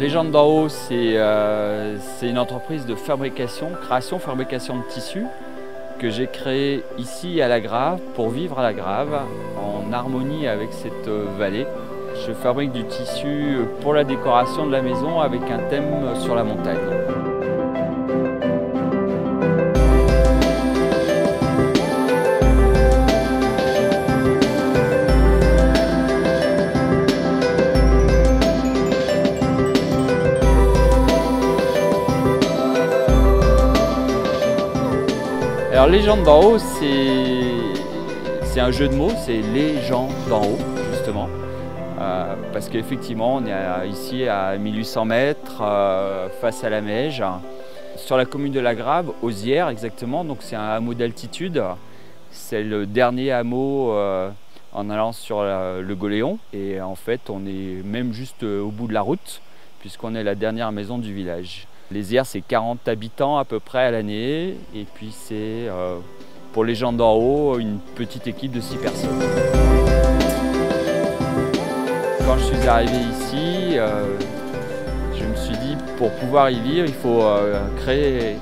Légende d'en haut, c'est une entreprise de fabrication, fabrication de tissus que j'ai créée ici à La Grave pour vivre à La Grave en harmonie avec cette vallée. Je fabrique du tissu pour la décoration de la maison avec un thème sur la montagne. Alors Légende d'en haut, c'est un jeu de mots, c'est les gens d'en haut justement. Parce qu'effectivement on est ici à 1800 mètres face à la Meige, sur la commune de La Grave, Osières exactement, donc c'est un hameau d'altitude. C'est le dernier hameau en allant sur le Goléon et en fait on est même juste au bout de la route puisqu'on est la dernière maison du village. Les Osières, c'est 40 habitants à peu près à l'année et puis c'est pour les gens d'en haut une petite équipe de 6 personnes. Quand je suis arrivé ici, je me suis dit pour pouvoir y vivre, il faut créer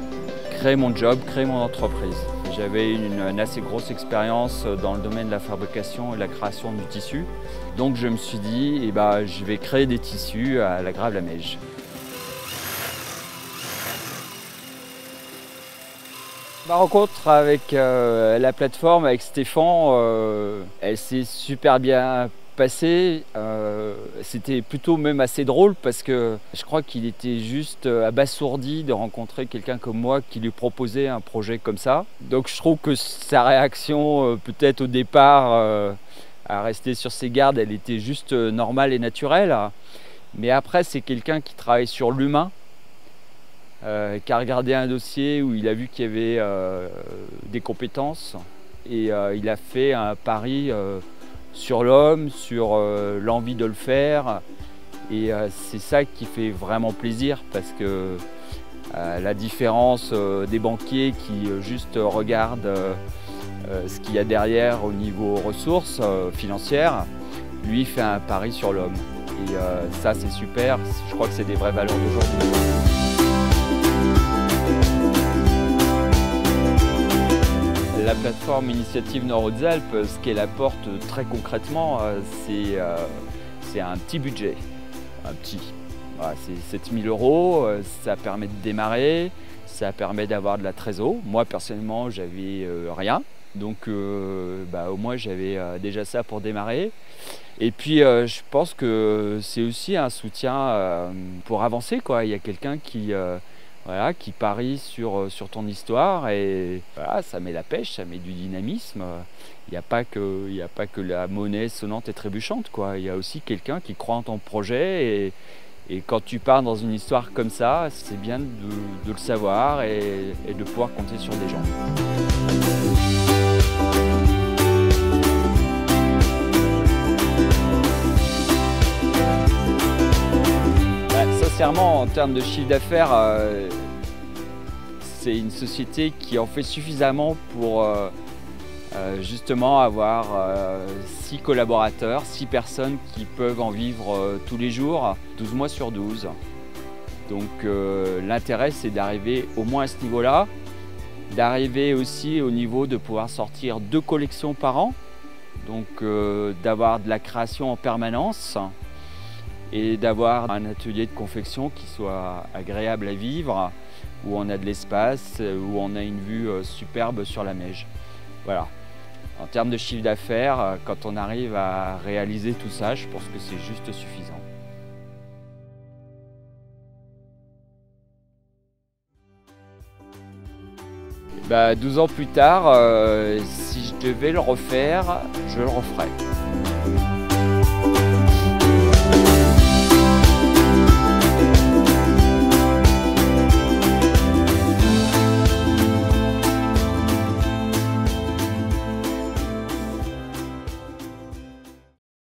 mon job, créer mon entreprise. J'avais une assez grosse expérience dans le domaine de la fabrication et de la création du tissu. Donc je me suis dit, je vais créer des tissus à La Grave-la-Meige. Ma rencontre avec la plateforme, avec Stéphane, elle s'est super bien passée. C'était plutôt même assez drôle parce que je crois qu'il était juste abasourdi de rencontrer quelqu'un comme moi qui lui proposait un projet comme ça. Donc je trouve que sa réaction, peut-être au départ, à rester sur ses gardes, elle était juste normale et naturelle. Mais après, c'est quelqu'un qui travaille sur l'humain. Qui a regardé un dossier où il a vu qu'il y avait des compétences et il a fait un pari sur l'homme, sur l'envie de le faire et c'est ça qui fait vraiment plaisir parce que la différence des banquiers qui juste regardent ce qu'il y a derrière au niveau ressources financières, lui fait un pari sur l'homme et ça c'est super, je crois que c'est des vraies valeurs d'aujourd'hui. La plateforme Initiative Nord-Hautes-Alpes, ce qu'elle apporte très concrètement, c'est un petit budget. Voilà, c'est 7 000 €, ça permet de démarrer, ça permet d'avoir de la trésor. Moi personnellement, j'avais rien, donc au moins j'avais déjà ça pour démarrer. Et puis je pense que c'est aussi un soutien pour avancer, quoi. Il y a quelqu'un qui parie sur ton histoire et voilà, ça met la pêche, ça met du dynamisme. Il n'y a pas que la monnaie sonnante et trébuchante, quoi. Il y a aussi quelqu'un qui croit en ton projet et quand tu pars dans une histoire comme ça, c'est bien de le savoir et de pouvoir compter sur des gens. Sincèrement, en termes de chiffre d'affaires, c'est une société qui en fait suffisamment pour justement avoir 6 collaborateurs, 6 personnes qui peuvent en vivre tous les jours, 12 mois sur 12. Donc l'intérêt, c'est d'arriver au moins à ce niveau-là, d'arriver aussi au niveau de pouvoir sortir 2 collections par an, donc d'avoir de la création en permanence, et d'avoir un atelier de confection qui soit agréable à vivre, où on a de l'espace, où on a une vue superbe sur la Meige. Voilà. En termes de chiffre d'affaires, quand on arrive à réaliser tout ça, je pense que c'est juste suffisant. 12 ans plus tard, si je devais le refaire, je le referais.